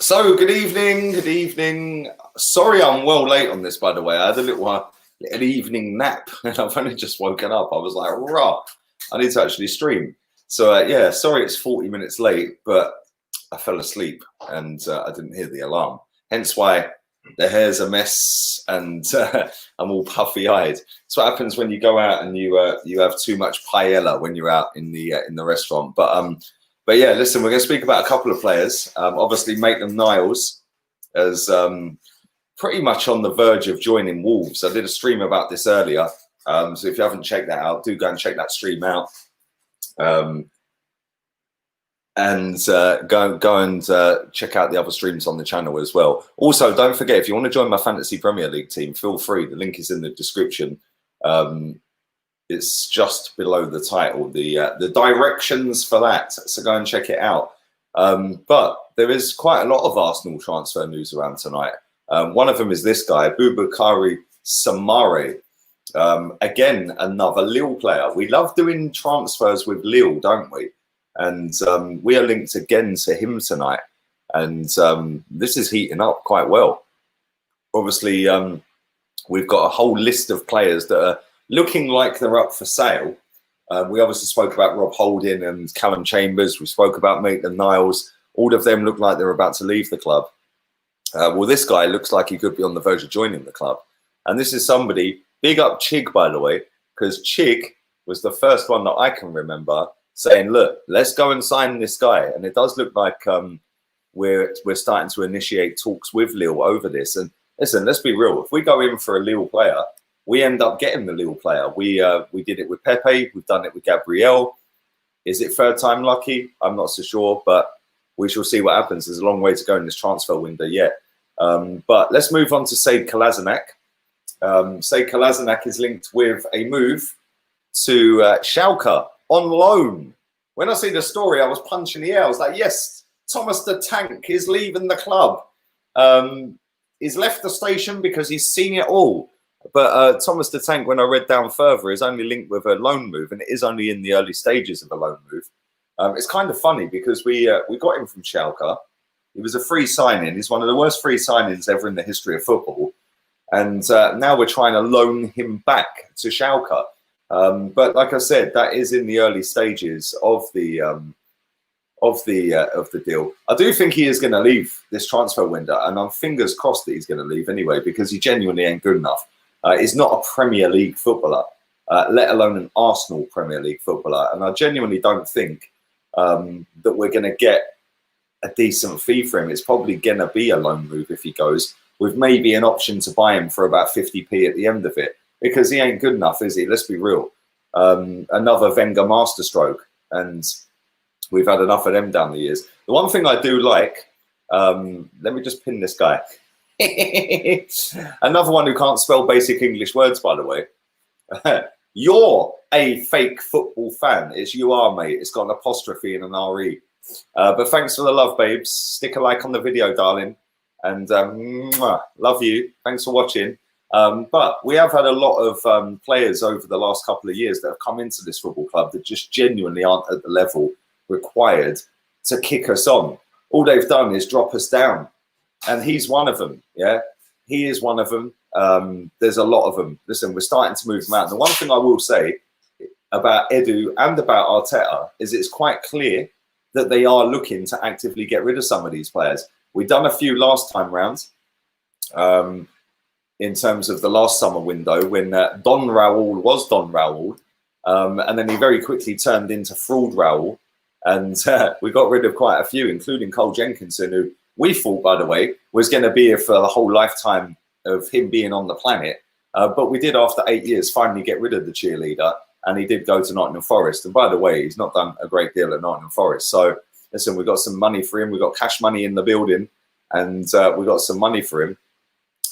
So good evening, good evening. Sorry I'm well late on this, by the way. I had a little evening nap and I've only just woken up. I was like, rah, I need to actually stream. So yeah, sorry it's 40 minutes late, but I fell asleep and I didn't hear the alarm. Hence why the hair's a mess and I'm all puffy-eyed. That's what happens when you go out and you have too much paella when you're out in the restaurant. But yeah, listen, we're going to speak about a couple of players. Obviously, Maitland-Niles is pretty much on the verge of joining Wolves. I did a stream about this earlier. So if you haven't checked that out, do go and check that stream out. And go and check out the other streams on the channel as well. Also, don't forget, if you want to join my Fantasy Premier League team, feel free. The link is in the description. It's just below the title, the directions for that. So go and check it out. But there is quite a lot of Arsenal transfer news around tonight. One of them is this guy, Boubakary Samare. Again, another Lille player. We love doing transfers with Lille, don't we? And we are linked again to him tonight. And this is heating up quite well. Obviously, we've got a whole list of players that are looking like they're up for sale. We obviously spoke about Rob Holding and Callum Chambers. We spoke about Maitland-Niles. All of them look like they're about to leave the club. Well, this guy looks like he could be on the verge of joining the club. And this is somebody, big up Chig, by the way, because Chig was the first one that I can remember saying, look, let's go and sign this guy. And it does look like we're starting to initiate talks with Lille over this. And listen, let's be real. If we go in for a Lille player, we end up getting the Lille player. We did it with Pepe. We've done it with Gabriel. Is it third time lucky? I'm not so sure, but we shall see what happens. There's a long way to go in this transfer window yet. But let's move on to Sead Kolasinac. Sead Kolasinac is linked with a move to Schalke on loan. When I see the story, I was punching the air. I was like, yes, Thomas the Tank is leaving the club. He's left the station because he's seen it all. But Thomas the Tank, when I read down further, is only linked with a loan move, and it is only in the early stages of a loan move. It's kind of funny because we got him from Schalke. He was a free signing. He's one of the worst free signings ever in the history of football. And now we're trying to loan him back to Schalke. But like I said, that is in the early stages of the deal. I do think he is going to leave this transfer window, and I'm fingers crossed that he's going to leave anyway, because he genuinely ain't good enough. He's not a Premier League footballer, let alone an Arsenal Premier League footballer. And I genuinely don't think that we're going to get a decent fee for him. It's probably going to be a loan move if he goes, with maybe an option to buy him for about 50p at the end of it, because he ain't good enough, is he? Let's be real. Another Wenger masterstroke, and we've had enough of them down the years. The one thing I do like, let me just pin this guy. Another one who can't spell basic English words, by the way. You're a fake football fan. You are, mate. It's got an apostrophe and an RE. But thanks for the love, babes. Stick a like on the video, darling. And love you. Thanks for watching. But we have had a lot of players over the last couple of years that have come into this football club that just genuinely aren't at the level required to kick us on. All they've done is drop us down. And he's one of them, yeah? He is one of them. There's a lot of them. Listen, we're starting to move them out. The one thing I will say about Edu and about Arteta is it's quite clear that they are looking to actively get rid of some of these players. We've done a few last time rounds in terms of the last summer window when Don Raul was Don Raul. And then he very quickly turned into Fraud Raul. And we got rid of quite a few, including Cole Jenkinson, who we thought, by the way, was going to be here for the whole lifetime of him being on the planet. But we did, after 8 years, finally get rid of the cheerleader. And he did go to Nottingham Forest. And by the way, he's not done a great deal at Nottingham Forest. So, listen, we got some money for him. We got cash money in the building. And we got some money for him.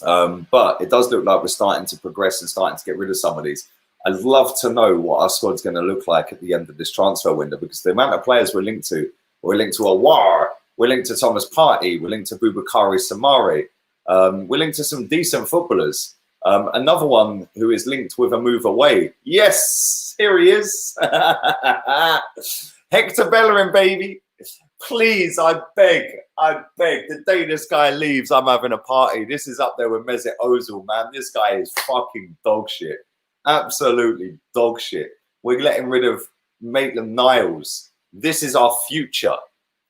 But it does look like we're starting to progress and starting to get rid of some of these. I'd love to know what our squad's going to look like at the end of this transfer window, because the amount of players we're linked to Awar, we're linked to Thomas Partey, we're linked to Boubakary Samare, we're linked to some decent footballers. Another one who is linked with a move away. Yes, here he is. Hector Bellerin, baby. Please, I beg. The day this guy leaves, I'm having a party. This is up there with Mesut Ozil, man. This guy is fucking dog shit. Absolutely dog shit. We're getting rid of Maitland-Niles. This is our future.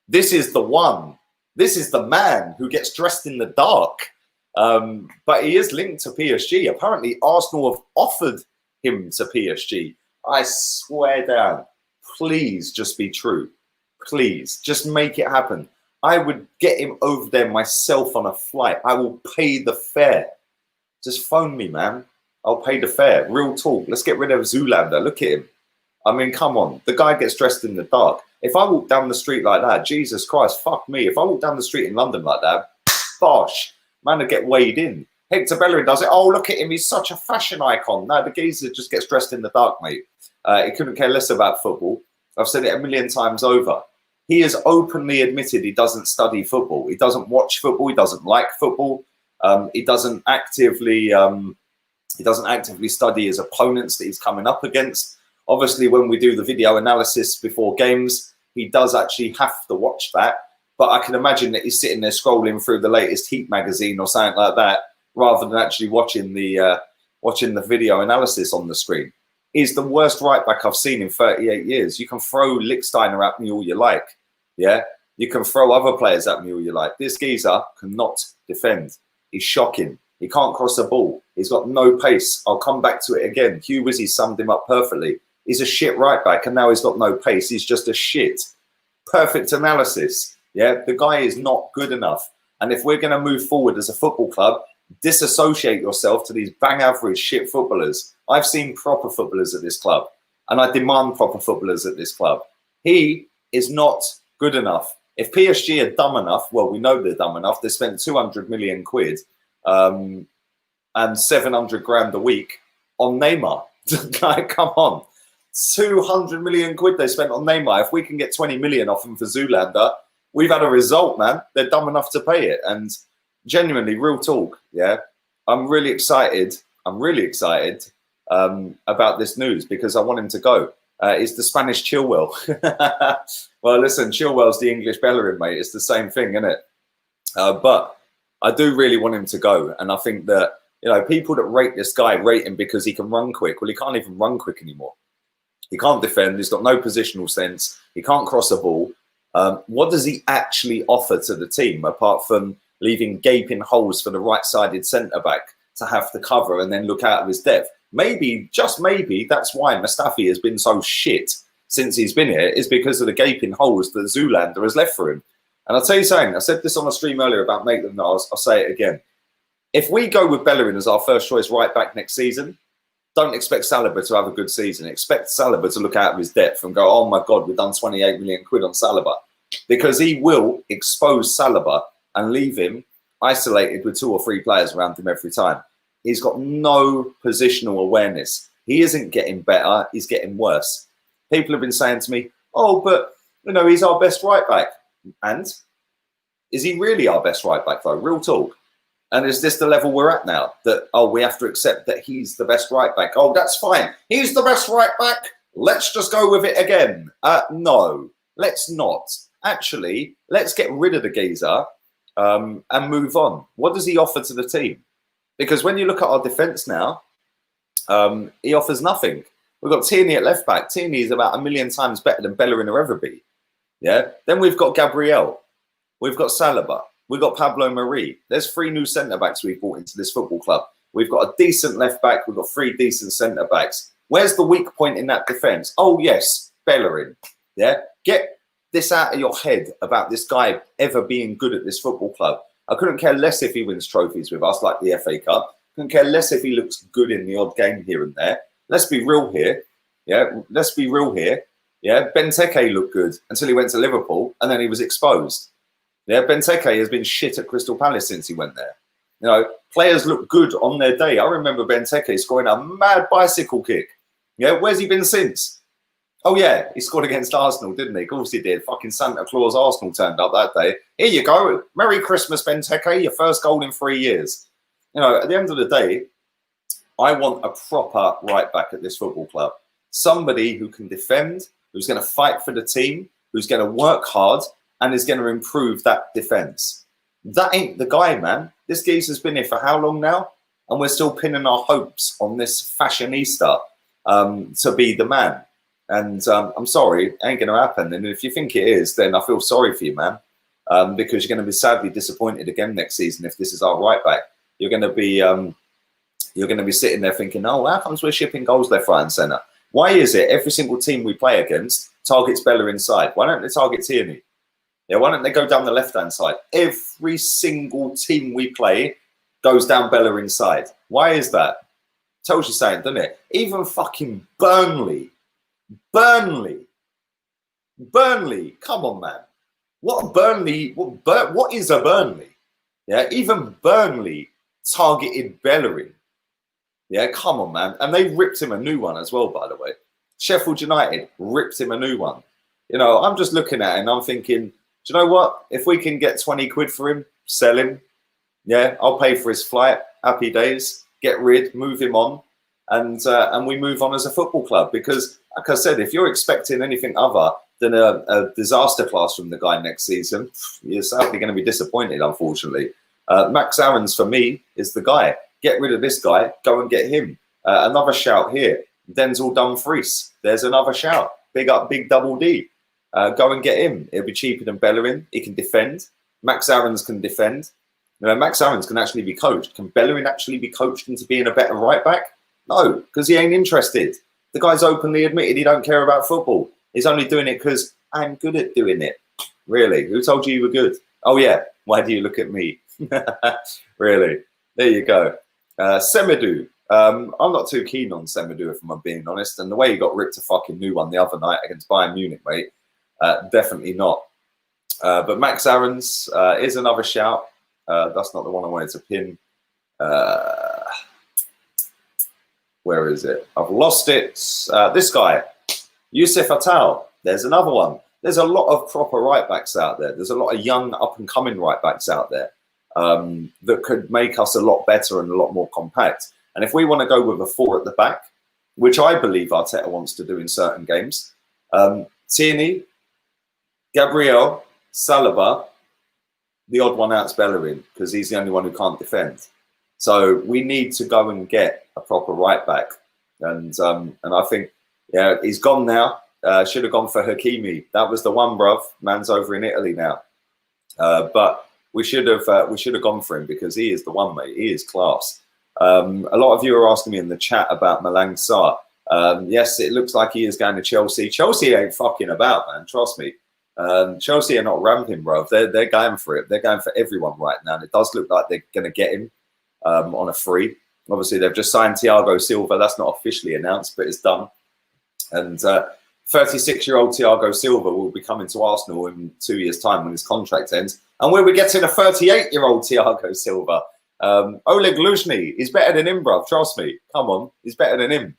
This is the one. This is the man who gets dressed in the dark. But he is linked to PSG. Apparently, Arsenal have offered him to PSG. I swear down. Please just be true. Please, just make it happen. I would get him over there myself on a flight. I will pay the fare. Just phone me, man. I'll pay the fare. Real talk. Let's get rid of Zoolander. Look at him. I mean, come on. The guy gets dressed in the dark. If I walk down the street like that, Jesus Christ, fuck me. If I walk down the street in London like that, bosh, man would get weighed in. Hector Bellerin does it. Oh, look at him. He's such a fashion icon. No, the geezer just gets dressed in the dark, mate. He couldn't care less about football. I've said it a million times over. He has openly admitted he doesn't study football. He doesn't watch football. He doesn't like football. He doesn't actively study his opponents that he's coming up against. Obviously, when we do the video analysis before games, he does actually have to watch that. But I can imagine that he's sitting there scrolling through the latest Heat magazine or something like that, rather than actually watching the video analysis on the screen. He's the worst right back I've seen in 38 years. You can throw Lichtsteiner at me all you like. Yeah, you can throw other players at me all you like. This geezer cannot defend. He's shocking. He can't cross a ball. He's got no pace. I'll come back to it again. Hugh Wizzy summed him up perfectly. He's a shit right back, and now he's got no pace. He's just a shit. Perfect analysis. Yeah, the guy is not good enough. And if we're going to move forward as a football club, disassociate yourself to these bang average shit footballers. I've seen proper footballers at this club, and I demand proper footballers at this club. He is not good enough. If PSG are dumb enough, well, we know they're dumb enough. They spent 200 million quid and 700 grand a week on Neymar. Like, come on. 200 million quid they spent on Neymar. If we can get 20 million off him for Zoolander, we've had a result, man. They're dumb enough to pay it. And genuinely, real talk, yeah. I'm really excited. About this news because I want him to go. It's the Spanish Chilwell. Well, listen, Chilwell's the English Bellerin, mate. It's the same thing, isn't it? But I do really want him to go. And I think that, you know, people that rate this guy rate him because he can run quick. Well, he can't even run quick anymore. He can't defend. He's got no positional sense. He can't cross a ball. What does he actually offer to the team apart from leaving gaping holes for the right-sided centre-back to have to cover and then look out of his depth? Maybe, just maybe, that's why Mustafi has been so shit since he's been here, is because of the gaping holes that Zoolander has left for him. And I'll tell you something, I said this on a stream earlier about Maitland-Niles, I'll say it again. If we go with Bellerin as our first choice right back next season, don't expect Saliba to have a good season. Expect Saliba to look out of his depth and go, oh my God, we've done 28 million quid on Saliba. Because he will expose Saliba and leave him isolated with 2 or 3 players around him every time. He's got no positional awareness. He isn't getting better. He's getting worse. People have been saying to me, oh, but, you know, he's our best right back. And is he really our best right back, though? Real talk. And is this the level we're at now? That, oh, we have to accept that he's the best right back. Oh, that's fine. He's the best right back. Let's just go with it again. No, let's not. Actually, let's get rid of the geezer and move on. What does he offer to the team? Because when you look at our defence now, he offers nothing. We've got Tierney at left back. Tierney is about 1,000,000 times better than Bellerin will ever be. Yeah. Then we've got Gabriel. We've got Saliba. We've got Pablo Marie. There's 3 new centre backs we've brought into this football club. We've got a decent left back. We've got 3 decent centre backs. Where's the weak point in that defence? Oh yes, Bellerin. Yeah. Get this out of your head about this guy ever being good at this football club. I couldn't care less if he wins trophies with us, like the FA Cup. Couldn't care less if he looks good in the odd game here and there. Let's be real here. Yeah, let's be real here. Yeah, Benteke looked good until he went to Liverpool and then he was exposed. Yeah, Benteke has been shit at Crystal Palace since he went there. You know, players look good on their day. I remember Benteke scoring a mad bicycle kick. Yeah, where's he been since? Oh, yeah, he scored against Arsenal, didn't he? Of course he did. Fucking Santa Claus Arsenal turned up that day. Here you go. Merry Christmas, Benteke. Your first goal in 3 years. You know, at the end of the day, I want a proper right back at this football club. Somebody who can defend, who's going to fight for the team, who's going to work hard, and is going to improve that defense. That ain't the guy, man. This geezer's been here for how long now? And we're still pinning our hopes on this fashionista to be the man. And I'm sorry, it ain't going to happen. And if you think it is, then I feel sorry for you, man, because you're going to be sadly disappointed again next season if this is our right back. You're going to be sitting there thinking, oh, how comes we're shipping goals left, right, and centre? Why is it every single team we play against targets Bellerin side? Why don't they target Tierney? Yeah, why don't they go down the left-hand side? Every single team we play goes down Bellerin's side. Why is that? Tells you something, doesn't it? Even fucking Burnley. Come on, man. What is a Burnley? Yeah, even Burnley targeted Bellerin. Yeah, come on, man. And they ripped him a new one as well, by the way. Sheffield United ripped him a new one. You know, I'm just looking at it and I'm thinking, do you know what? If we can get 20 quid for him, sell him. Yeah, I'll pay for his flight. Happy days. Get rid, move him on. And we move on as a football club. Because, like I said, if you're expecting anything other than a disaster class from the guy next season, you're sadly going to be disappointed, unfortunately. Max Aarons, for me, is the guy. Get rid of this guy. Go and get him. Another shout here. Denzel Dumfries. There's another shout. Big up, big double D. Go and get him. It'll be cheaper than Bellerin. He can defend. Max Aarons can defend. You know, Max Aarons can actually be coached. Can Bellerin actually be coached into being a better right back? No, because he ain't interested. The guy's openly admitted he don't care about football. He's only doing it because I'm good at doing it. Really? Who told you were good? Oh, yeah. Why do you look at me? Really? There you go. Semedo. I'm not too keen on Semedo, if I'm being honest. And the way he got ripped a fucking new one the other night against Bayern Munich, mate, definitely not. But Max Aarons is another shout. That's not the one I wanted to pin. Where is it? I've lost it. This guy, Youssef Attal. There's another one. There's a lot of proper right backs out there. There's a lot of young up and coming right backs out there that could make us a lot better and a lot more compact. And if we want to go with a 4 at the back, which I believe Arteta wants to do in certain games, Tierney, Gabriel, Saliba, the odd one out's Bellerin because he's the only one who can't defend. So we need to go and get a proper right back. And I think, yeah, he's gone now. Should have gone for Hakimi. That was the one, bruv. Man's over in Italy now. But we should have gone for him because he is the one, mate. He is class. A lot of you are asking me in the chat about Malang Sarr. Yes, it looks like he is going to Chelsea. Chelsea ain't fucking about, man. Trust me. Chelsea are not ramping, bro. They're going for it. They're going for everyone right now. And it does look like they're going to get him on a free. Obviously, they've just signed Thiago Silva. That's not officially announced, but it's done. And 36-year-old Thiago Silva will be coming to Arsenal in 2 years' time when his contract ends. And we'll be getting a 38-year-old Thiago Silva. Oleg Luzhny, he's better than him, bruv. Trust me. Come on. He's better than him.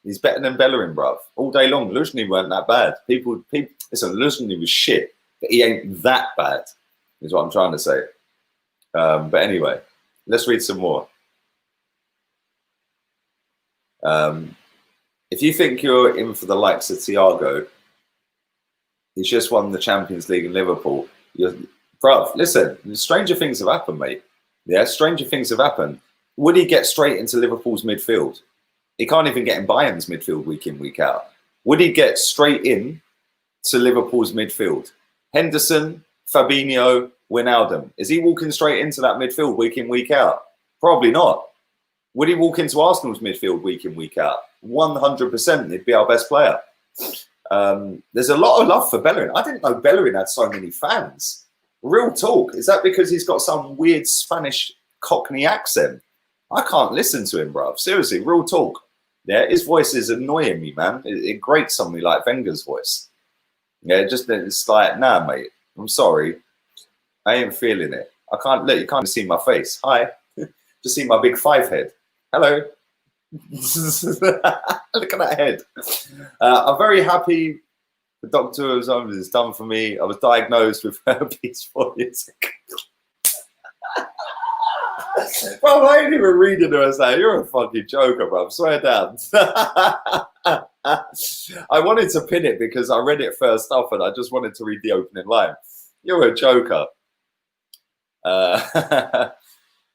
He's better than Bellerin, bruv. All day long, Luzhny weren't that bad. People, listen, Luzhny was shit, but he ain't that bad, is what I'm trying to say. But anyway, let's read some more. If you think you're in for the likes of Thiago, he's just won the Champions League in Liverpool. Bruv, listen, stranger things have happened, mate. Yeah, stranger things have happened. Would he get straight into Liverpool's midfield? He can't even get in Bayern's midfield week in, week out. Would he get straight in to Liverpool's midfield? Henderson, Fabinho, Wijnaldum. Is he walking straight into that midfield week in, week out? Probably not. Would he walk into Arsenal's midfield week in, week out? 100%. He'd be our best player. There's a lot of love for Bellerin. I didn't know Bellerin had so many fans. Real talk. Is that because he's got some weird Spanish Cockney accent? I can't listen to him, bruv. Seriously, real talk. Yeah, his voice is annoying me, man. It grates on me like Wenger's voice. Yeah, it's like, nah, mate. I'm sorry. I ain't feeling it. I can't look. You can't see my face. Hi. Just see my big 5 head. Hello. Look at that head. I'm very happy the doctor has done for me. I was diagnosed with herpes 4 years ago. Bro, I ain't even reading her saying, you're a fucking joker, bro. Swear down. I wanted to pin it because I read it first off and I just wanted to read the opening line. You're a joker.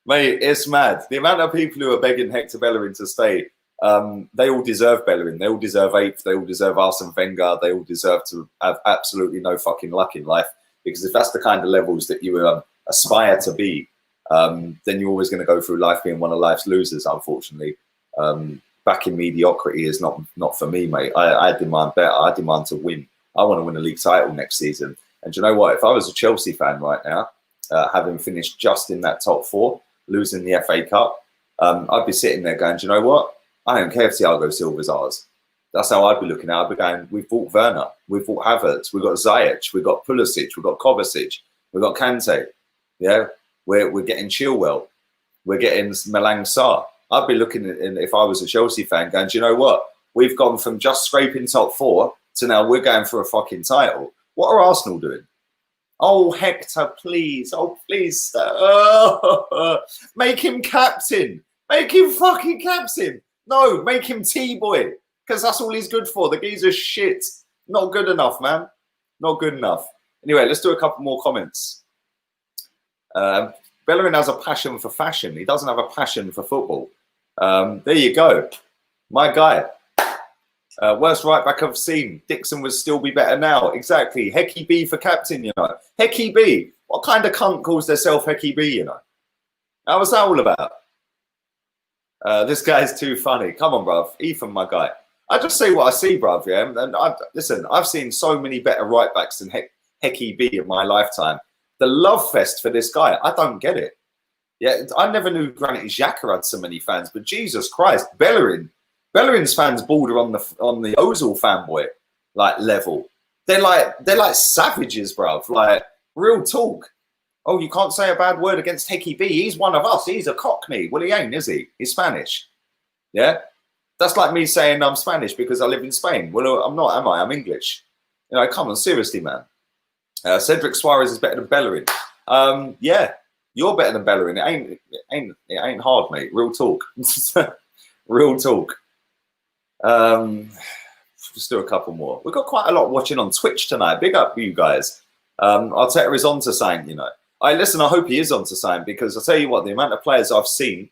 Mate, it's mad. The amount of people who are begging Hector Bellerin to stay, they all deserve Bellerin. They all deserve Ape. They all deserve Arsene Wenger. They all deserve to have absolutely no fucking luck in life. Because if that's the kind of levels that you aspire to be, then you're always going to go through life being one of life's losers, unfortunately. Back in mediocrity is not for me, mate. I demand better. I demand to win. I want to win a league title next season. And do you know what? If I was a Chelsea fan right now, having finished just in that top four, losing the FA Cup, I'd be sitting there going, do you know what? I don't care if Thiago Silva's ours. That's how I'd be looking at it. I'd be going, we've bought Werner, we've bought Havertz, we've got Ziyech, we've got Pulisic, we've got Kovacic, we've got Kante. Yeah, we're getting Chilwell, we're getting Malang Sarr. I'd be looking at, if I was a Chelsea fan, going, do you know what? We've gone from just scraping top four to now we're going for a fucking title. What are Arsenal doing? Oh, Hector, please. Oh, please. Make him captain. Make him fucking captain. No, make him T-boy. Because that's all he's good for. The geezer's shit. Not good enough, man. Not good enough. Anyway, let's do a couple more comments. Bellerin has a passion for fashion. He doesn't have a passion for football. There you go. My guy. Worst right back I've seen. Dixon would still be better now. Exactly. Hecky B for captain, you know. Hecky B. What kind of cunt calls themselves Hecky B, you know? How was that all about? This guy's too funny. Come on, bruv. Ethan, my guy. I just say what I see, bruv, yeah? And listen, I've seen so many better right backs than Hecky B in my lifetime. The love fest for this guy, I don't get it. Yeah, I never knew Granit Xhaka had so many fans, but Jesus Christ, Bellerin's fans border on the Ozil fanboy like level. They're like savages, bruv. Like real talk. Oh, you can't say a bad word against Hecky B. He's one of us. He's a Cockney. Well, he ain't, is he? He's Spanish. Yeah, that's like me saying I'm Spanish because I live in Spain. Well, I'm not, am I? I'm English. You know, come on, seriously, man. Cedric Suarez is better than Bellerin. Yeah, you're better than Bellerin. It ain't hard, mate. Real talk. Real talk. Just do a couple more. We've got quite a lot watching on Twitch tonight. Big up you guys. Arteta is on to something, you know. Listen, I hope he is on to something because I'll tell you what, the amount of players I've seen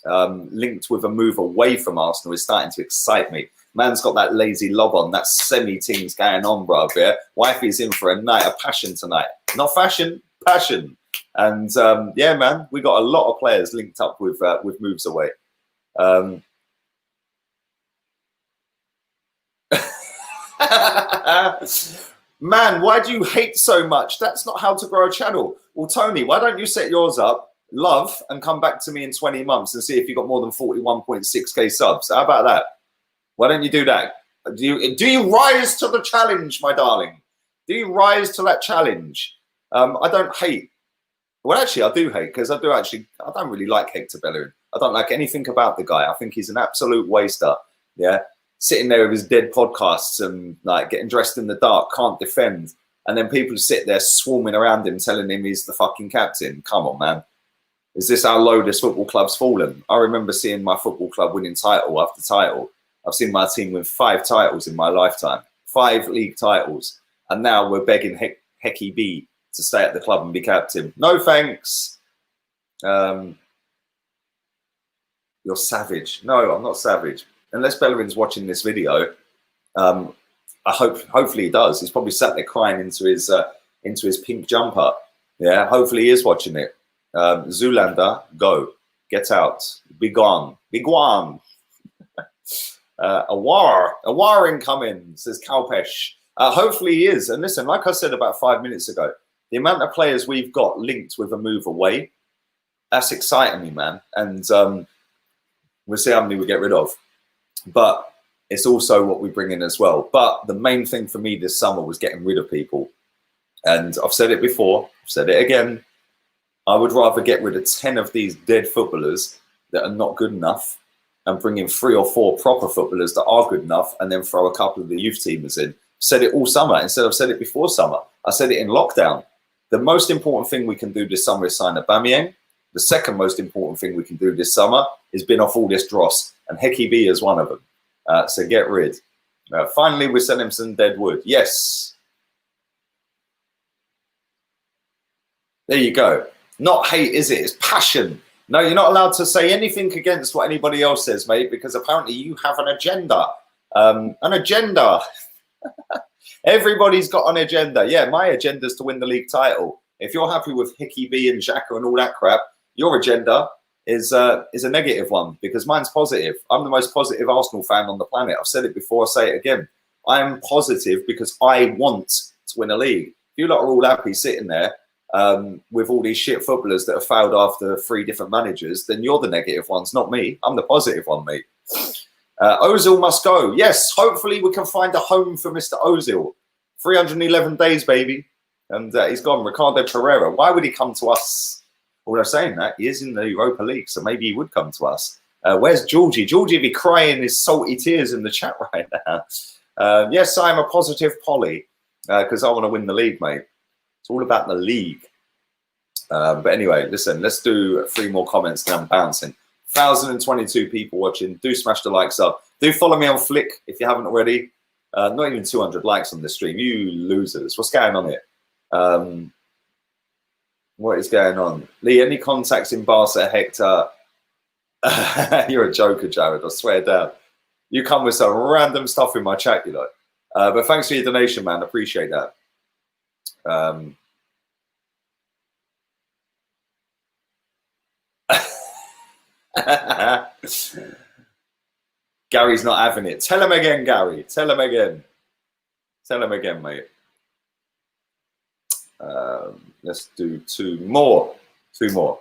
linked with a move away from Arsenal is starting to excite me. Man's got that lazy lob on, that semi-team's going on, bruv, yeah? Wifey's in for a night of passion tonight. Not fashion, passion. And yeah, man, we got a lot of players linked up with moves away. Man, why do you hate so much? That's not how to grow a channel. Well, Tony, why don't you set yours up, love, and come back to me in 20 months and see if you got more than 41.6k subs? How about that? Why don't you do that? Do you rise to the challenge, my darling? Do you rise to that challenge? I don't hate. Well, actually, I do hate because I don't really like Hector Bellerin. I don't like anything about the guy. I think he's an absolute waster. Yeah. Sitting there with his dead podcasts and like getting dressed in the dark, can't defend. And then people sit there swarming around him, telling him he's the fucking captain. Come on, man. Is this how low this football club's fallen? I remember seeing my football club winning title after title. I've seen my team win 5 titles in my lifetime, 5 league titles. And now we're begging Hecky B to stay at the club and be captain. No thanks. You're savage. No, I'm not savage. Unless Bellerin's watching this video, hopefully he does. He's probably sat there crying into his pink jumper. Yeah, hopefully he is watching it. Zoolander, go, get out, be gone, be gone. A war incoming, says Kalpesh. Hopefully he is. And listen, like I said about 5 minutes ago, the amount of players we've got linked with a move away, that's exciting me, man. And we'll see how many we get rid of. But it's also what we bring in as well. But the main thing for me this summer was getting rid of people. And I've said it before, I've said it again. I would rather get rid of 10 of these dead footballers that are not good enough and bring in 3 or 4 proper footballers that are good enough and then throw a couple of the youth teamers in. Said it all summer instead of said it before summer. I said it in lockdown. The most important thing we can do this summer is sign Aubameyang. The second most important thing we can do this summer is bin off all this dross. And Hecky B is one of them. So get rid. Finally, we're selling some dead wood. Yes. There you go. Not hate, is it? It's passion. No, you're not allowed to say anything against what anybody else says, mate, because apparently you have an agenda. An agenda. Everybody's got an agenda. Yeah, my agenda is to win the league title. If you're happy with Hickey B and Xhaka and all that crap, your agenda is a negative one, because mine's positive. I'm the most positive Arsenal fan on the planet. I've said it before, I'll say it again. I am positive because I want to win a league. If you lot are all happy sitting there with all these shit footballers that have failed after 3 different managers, then you're the negative ones, not me. I'm the positive one, mate. Ozil must go. Yes, hopefully we can find a home for Mr. Ozil. 311 days, baby. And he's gone. Ricardo Pereira. Why would he come to us? Well, they're saying that he is in the Europa League, so maybe he would come to us. Where's Georgie? Georgie be crying his salty tears in the chat right now. Yes, I'm a positive Polly because I want to win the league, mate. It's all about the league. But anyway, listen, let's do 3 more comments and I'm bouncing. 1,022 people watching. Do smash the likes up. Do follow me on Flick if you haven't already. Not even 200 likes on this stream. You losers. What's going on here? What is going on? Lee, any contacts in Barca, Hector? You're a joker, Jared. I swear down. You come with some random stuff in my chat, you know. But thanks for your donation, man. Appreciate that. Gary's not having it. Tell him again, Gary. Tell him again. Tell him again, mate. Let's do 2 more. 2 more.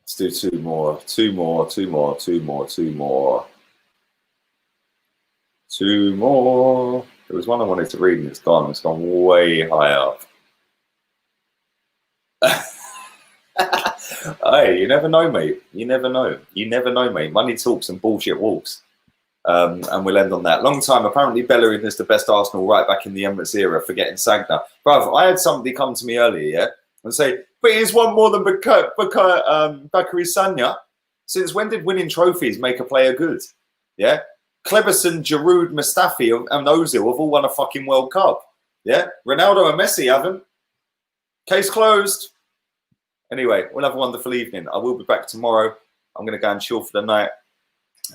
Let's do 2 more. 2 more. 2 more. 2 more. 2 more. 2 more. There was one I wanted to read and it's gone. It's gone way high up. Hey, you never know, mate. You never know. You never know, mate. Money talks and bullshit walks. And we'll end on that. Long time. Apparently, Bellerin is the best Arsenal right back in the Emirates era, forgetting Sagna. Bruv, I had somebody come to me earlier, yeah, and say, but he's won more than Bakary Sagna. Since when did winning trophies make a player good? Yeah? Kleberson, Giroud, Mustafi, and Ozil have all won a fucking World Cup. Yeah? Ronaldo and Messi haven't. Case closed. Anyway, we'll have a wonderful evening. I will be back tomorrow. I'm going to go and chill for the night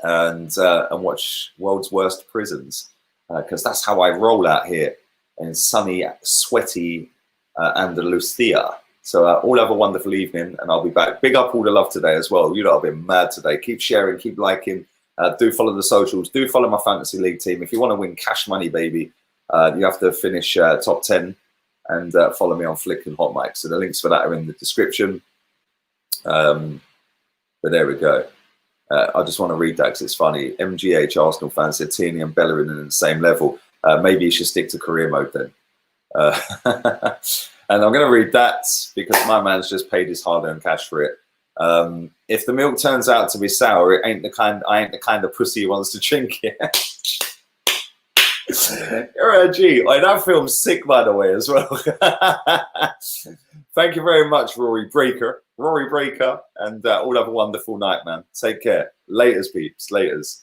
and watch World's Worst Prisons because that's how I roll out here in sunny, sweaty Andalusia. So all have a wonderful evening and I'll be back. Big up all the love today as well. You lot have been mad today. Keep sharing, keep liking. Do follow the socials. Do follow my fantasy league team. If you want to win cash money, baby, you have to finish top 10 and follow me on Flick and HOTMIC. So the links for that are in the description. But there we go. I just want to read that because it's funny. MGH Arsenal fan said Tierney and Bellerin are in the same level. Maybe you should stick to career mode then. And I'm going to read that because my man's just paid his hard-earned cash for it. If the milk turns out to be sour, I ain't the kind of pussy who wants to drink it. You're a G. Oh, that film's sick, by the way, as well. Thank you very much, Rory Breaker. And all have a wonderful night, man. Take care. Laters, peeps. Laters.